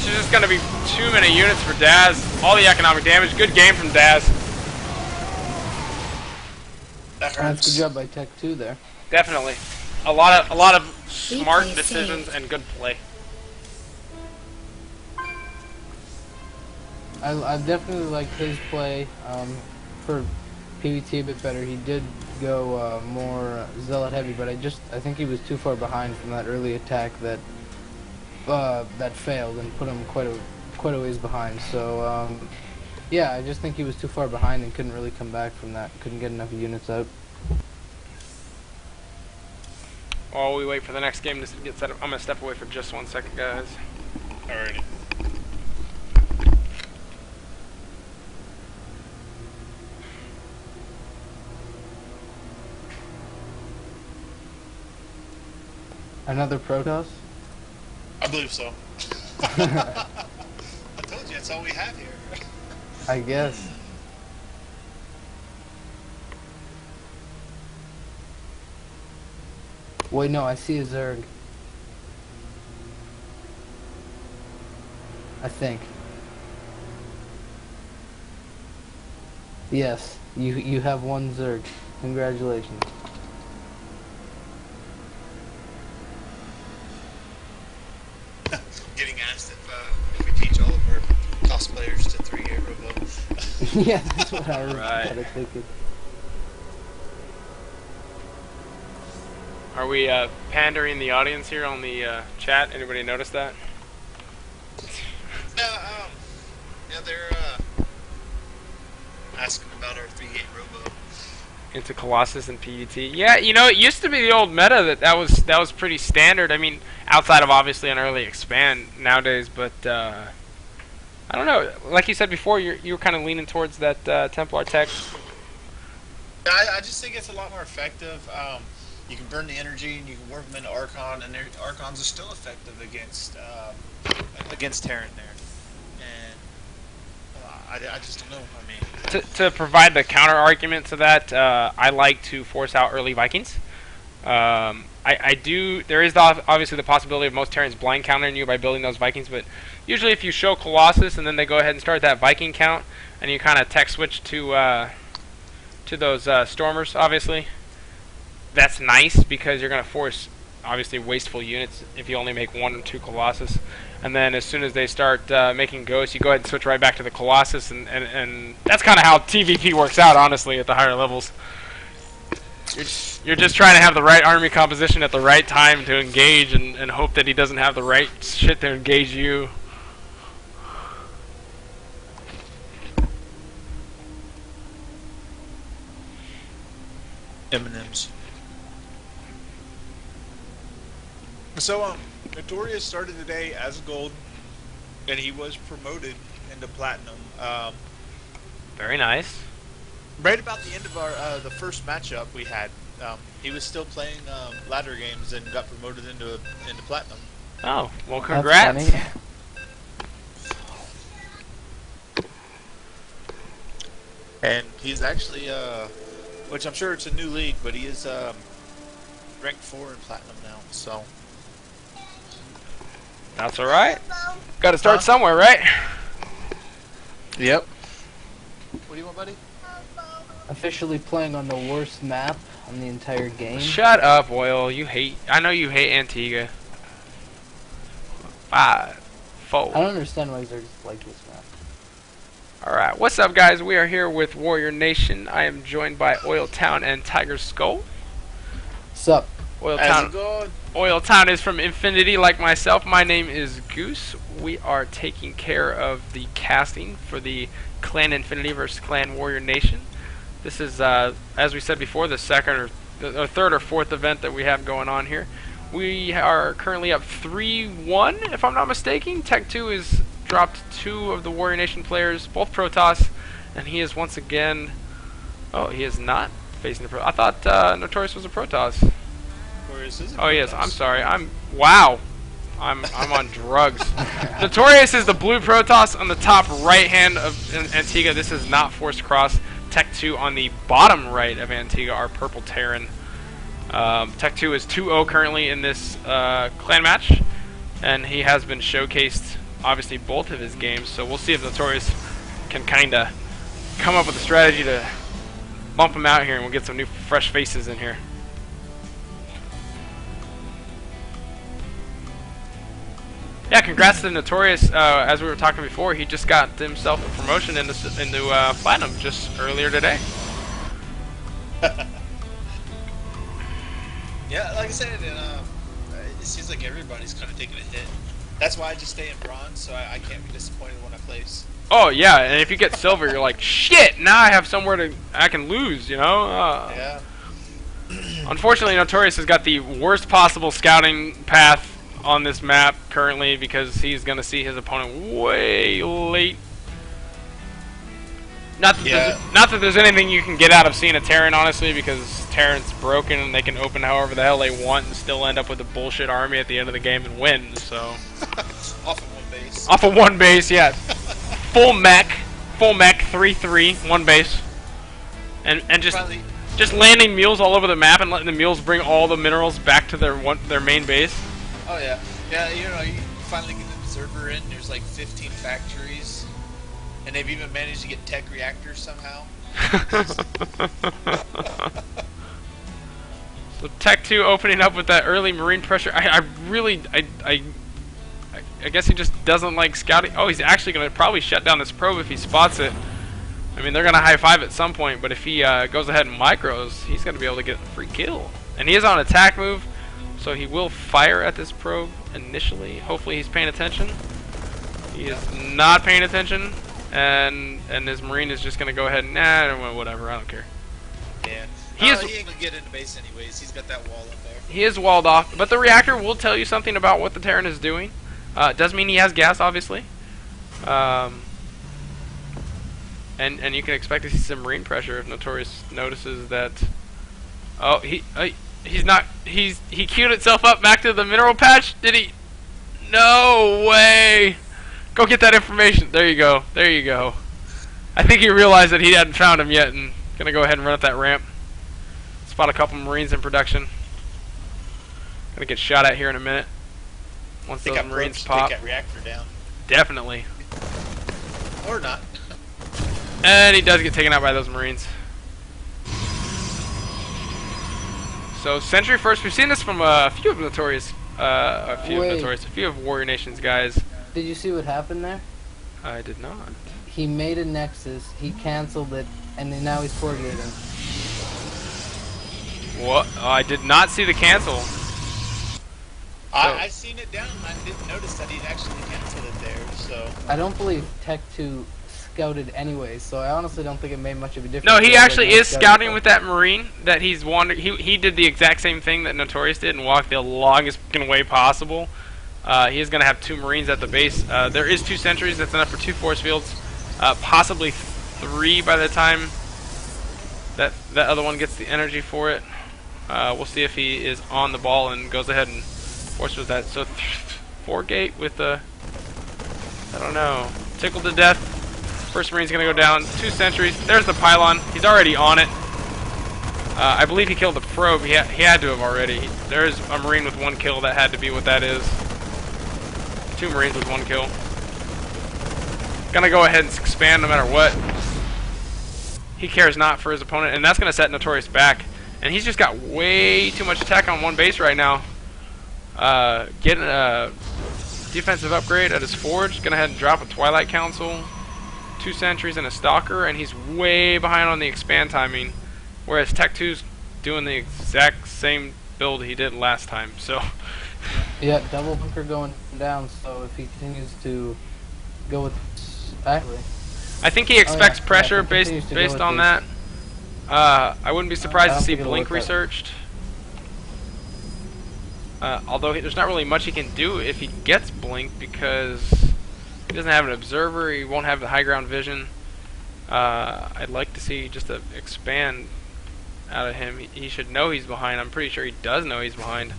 It's just going to be too many units for Daz. All the economic damage. Good game from Daz. That That's hurts. good job by Tech 2 there. Definitely. A lot of smart decisions and good play. I definitely liked his play for PvT a bit better. He did go more zealot heavy, but I think he was too far behind from that early attack that failed and put him quite a ways behind. So yeah, I just think he was too far behind and couldn't really come back from that. Couldn't get enough units out. While we wait for the next game to get set up, I'm going to step away for just 1 second, guys. Alrighty. Another Protoss? I believe so. I told you, that's all we have here. I guess. Wait, no, I see a Zerg. I think. Yes, you have one Zerg. Congratulations. Getting asked if we teach all of our cosplayers to 3-8 Robo. Yeah, that's what I was Right. kind of thinking. Are we pandering the audience here on the chat? Anybody notice that? Yeah, they're asking about our 3-8 Robo. Into Colossus and PvT. Yeah, you know, it used to be the old meta that was pretty standard. I mean, outside of obviously an early expand nowadays, but I don't know. Like you said before, you were kind of leaning towards that Templar tech. Yeah, I just think it's a lot more effective. You can burn the energy and you can work them into Archon, and Archons are still effective against Terran there. And I just don't know. I mean, To provide the counter argument to that, I like to force out early Vikings. I do. There is obviously the possibility of most Terrans blind countering you by building those Vikings, but usually if you show Colossus and then they go ahead and start that Viking count, and you kind of tech switch to those Stormers, obviously, that's nice because you're going to force obviously wasteful units if you only make 1 or 2 Colossus. And then as soon as they start making Ghosts, you go ahead and switch right back to the Colossus, and that's kind of how TVP works out, honestly, at the higher levels. You're just trying to have the right army composition at the right time to engage, and hope that he doesn't have the right shit to engage you. M&M's. So, Notorious started the day as gold, and he was promoted into platinum. Very nice. Right about the end of our the first matchup we had, he was still playing ladder games and got promoted into platinum. Oh, well, That's congrats. funny. And he's actually, which I'm sure it's a new league, but he is ranked 4 in platinum now. So That's all right. Got to start somewhere, right? Yep. What do you want, buddy? Officially playing on the worst map on the entire game. Shut up, Oil. I know you hate Antigua. 5, 4. I don't understand why Zergs like this map. Alright, what's up, guys? We are here with Warrior Nation. I am joined by Oil Town and Tiger Skull. Sup? Oil How's Town. it going? Oil Town is from Infinity, like myself. My name is Goose. We are taking care of the casting for the Clan Infinity versus Clan Warrior Nation. This is, as we said before, the second or the third or fourth event that we have going on here. We are currently up 3-1, if I'm not mistaken. Tech 2 has dropped 2 of the Warrior Nation players, both Protoss, and he is once again... Oh, he is not facing the Protoss. I thought Notorious was a Protoss. Oh yes, I'm sorry. Wow. I'm on drugs. Notorious is the blue Protoss on the top right hand of Antigua. This is not forced cross. Tech 2 on the bottom right of Antigua, our purple Terran. Tech 2 is 2-0 currently in this clan match, and he has been showcased obviously both of his games. So we'll see if Notorious can kind of come up with a strategy to bump him out here, and we'll get some new fresh faces in here. Yeah, congrats to Notorious. As we were talking before, he just got himself a promotion into Platinum just earlier today. Yeah, like I said, it seems like everybody's kind of taking a hit. That's why I just stay in bronze, so I can't be disappointed when I place. Oh yeah, and if you get silver, you're like, shit, now I have somewhere I can lose, you know? Yeah. Unfortunately, Notorious has got the worst possible scouting path on this map currently, because he's going to see his opponent way late. Not that there's anything you can get out of seeing a Terran, honestly, because Terran's broken and they can open however the hell they want and still end up with a bullshit army at the end of the game and win, so. Off of one base. Off of one base, yeah. Full mech, 3-3, one base. And just landing mules all over the map and letting the mules bring all the minerals back to their main base. Oh yeah, yeah. You know, you finally get the observer in. There's like 15 factories, and they've even managed to get tech reactors somehow. So Tech 2 opening up with that early marine pressure. I guess he just doesn't like scouting. Oh, he's actually going to probably shut down this probe if he spots it. I mean, they're going to high five at some point, but if he goes ahead and micros, he's going to be able to get a free kill. And he is on attack move, so he will fire at this probe initially. Hopefully he's paying attention. He is not paying attention, and his marine is just going to go ahead and, nah, whatever, I don't care. Yeah. He ain't going to get into base anyways. He's got that wall up there. He is walled off, but the reactor will tell you something about what the Terran is doing. It does mean he has gas, obviously. And you can expect to see some marine pressure if Notorious notices that. Oh, he's not. He queued itself up back to the mineral patch. Did he? No way. Go get that information. There you go. There you go. I think he realized that he hadn't found him yet, and gonna go ahead and run up that ramp. Spot a couple Marines in production. Gonna get shot at here in a minute. Once those Marines pop. Take that reactor down. Definitely. Or not. And he does get taken out by those Marines. So Sentry first. We've seen this from a few of Notorious, a few of Warrior Nation's guys. Did you see what happened there? I did not. He made a Nexus, he canceled it, and then now he's forgating. What? Oh, I did not see the cancel. I seen it down. I didn't notice that he'd actually canceled it there. So I don't believe Tech 2 scouted anyway, so I honestly don't think it made much of a difference. No, he actually is scouting with that Marine that he's wandering. He did the exact same thing that Notorious did and walked the longest way possible. He is going to have 2 Marines at the base. There is 2 sentries. That's enough for 2 force fields. Possibly 3 by the time that other one gets the energy for it. We'll see if he is on the ball and goes ahead and forces that. So 4 gate with the, I don't know, tickled to death. First Marine's going to go down. 2 sentries. There's the pylon. He's already on it. I believe he killed the probe. He had to have already. There's a Marine with 1 kill. That had to be what that is. 2 Marines with 1 kill. Gonna go ahead and expand no matter what. He cares not for his opponent, and that's gonna set Notorious back. And he's just got way too much attack on 1 base right now. Getting a defensive upgrade at his forge. Gonna head and drop a Twilight Council, 2 sentries and a Stalker, and he's way behind on the expand timing. Whereas Tech 2's doing the exact same build he did last time. So yeah, double bunker going down. So if he continues to go with, actually, I think he expects pressure based on that. I wouldn't be surprised to see Blink researched. Although there's not really much he can do if he gets Blink, because he doesn't have an observer. He won't have the high ground vision. I'd like to see just a expand out of him. He should know he's behind. I'm pretty sure he does know he's behind,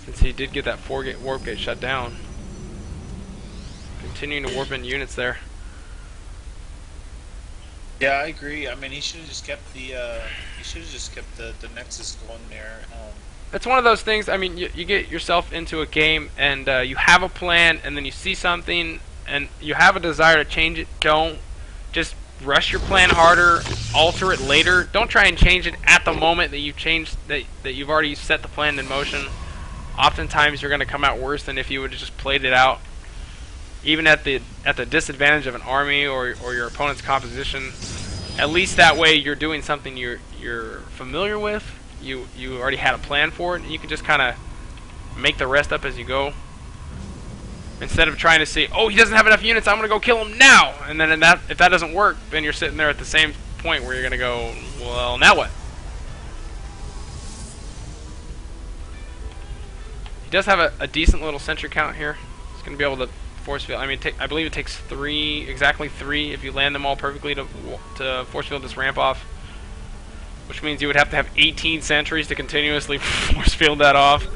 since he did get that 4 gate warp gate shut down. Continuing to warp in units there. Yeah, I agree. I mean, he should have just kept the Nexus going there. it's one of those things. I mean, you get yourself into a game and you have a plan, and then you see something and you have a desire to change it. Don't just rush your plan harder, alter it later. Don't try and change it at the moment that you've changed that you've already set the plan in motion. Oftentimes, you're going to come out worse than if you would have just played it out, even at the disadvantage of an army or your opponent's composition. At least that way, you're doing something you're familiar with. You already had a plan for it, and you can just kind of make the rest up as you go. Instead of trying to see, oh, he doesn't have enough units, I'm going to go kill him now. And then if that doesn't work, then you're sitting there at the same point where you're going to go, well, now what? He does have a decent little sentry count here. He's going to be able to force field. I mean, I believe it takes exactly three, if you land them all perfectly to force field this ramp off. Which means you would have to have 18 sentries to continuously force field that off.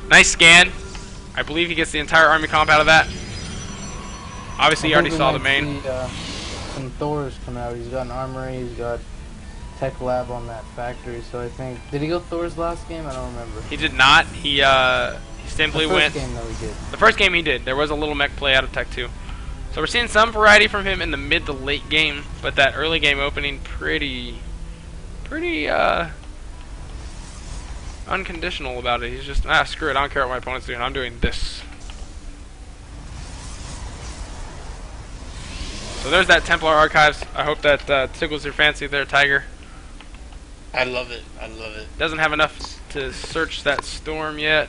Nice scan. I believe he gets the entire army comp out of that. Obviously, you already saw the main. Some Thors come out. He's got an armory. He's got tech lab on that factory. So I think, did he go Thors last game? I don't remember. He did not. He simply went. The first game though he did. The first game he did. There was a little mech play out of Tech 2. So we're seeing some variety from him in the mid to late game, but that early game opening pretty unconditional about it. He's just, screw it, I don't care what my opponent's doing, I'm doing this. So there's that Templar Archives. I hope that tickles your fancy there, Tiger. I love it. I love it. Doesn't have enough to search that storm yet.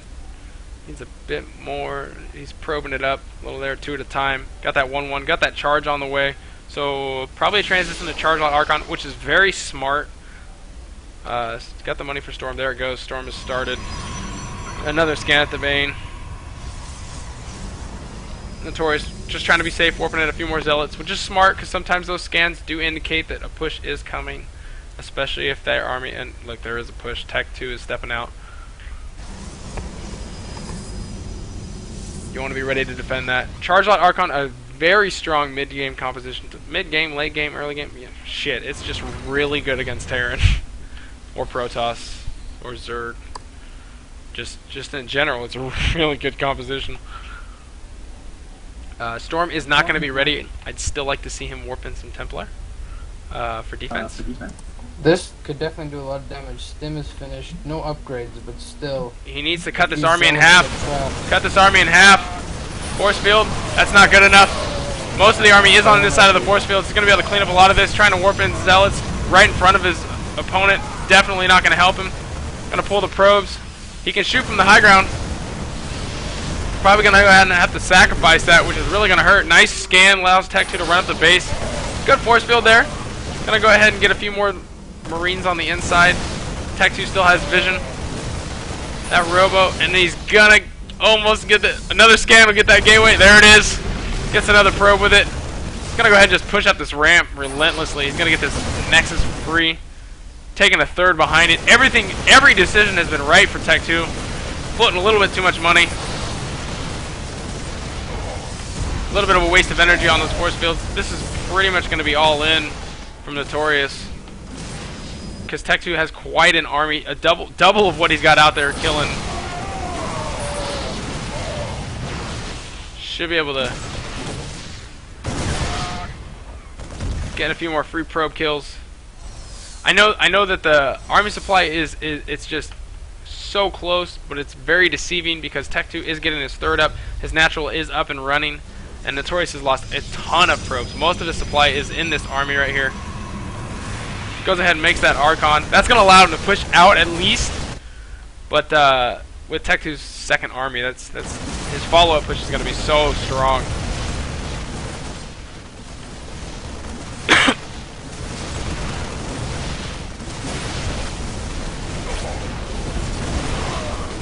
Needs a bit more. He's probing it up a little there, 2 at a time. Got that 1-1, got that charge on the way. So probably a transition to Charge Lot Archon, which is very smart. Got the money for Storm. There it goes. Storm has started. Another scan at the Bane. Notorious just trying to be safe, warping at a few more Zealots, which is smart because sometimes those scans do indicate that a push is coming, especially if their army, and look, there is a push. Tech 2 is stepping out. You want to be ready to defend that. Charge Lot Archon, a very strong mid-game composition. Mid-game, late game, early game. Yeah, shit, it's just really good against Terran. Or Protoss, or Zerg. Just in general, it's a really good composition. Storm is not going to be ready. I'd still like to see him warp in some Templar for defense. This could definitely do a lot of damage. Stim is finished. No upgrades, but still. He needs to cut this army in half. Cut this army in half. Force field, that's not good enough. Most of the army is on this side of the force field. He's going to be able to clean up a lot of this, trying to warp in Zealots right in front of his opponent. Definitely not going to help him. Going to pull the probes. He can shoot from the high ground. Probably going to go ahead and have to sacrifice that, which is really going to hurt. Nice scan, allows Tech 2 to run up the base. Good force field there. Going to go ahead and get a few more Marines on the inside. Tech 2 still has vision. That robo, and he's going to almost get another scan will get that gateway. There it is. Gets another probe with it. He's going to go ahead and just push up this ramp relentlessly. He's going to get this Nexus free. Taking a third behind it. Every decision has been right for Tech 2. Floating a little bit too much money. A little bit of a waste of energy on those force fields. This is pretty much going to be all in from Notorious. Because Tech 2 has quite an army. A double of what he's got out there killing. Should be able to get a few more free probe kills. I know that the army supply it's just so close, but it's very deceiving because Tech 2 is getting his third up. His natural is up and running, and Notorious has lost a ton of probes. Most of his supply is in this army right here. Goes ahead and makes that Archon. That's going to allow him to push out at least, but with Tech 2's second army, that's his follow-up push is going to be so strong.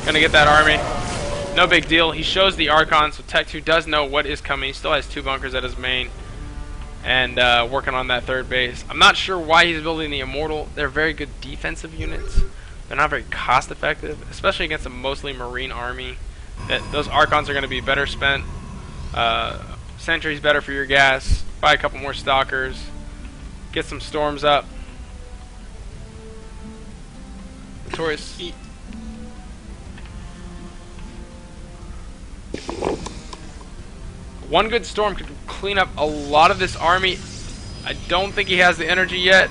Gonna get that army. No big deal. He shows the Archon, so Tech 2 does know what is coming. He still has 2 bunkers at his main. And working on that third base. I'm not sure why he's building the Immortal. They're very good defensive units. They're not very cost effective, especially against a mostly Marine army. Those Archons are going to be better spent. Sentry's better for your gas. Buy a couple more Stalkers. Get some Storms up. Notorious. One good storm could clean up a lot of this army. I don't think he has the energy yet.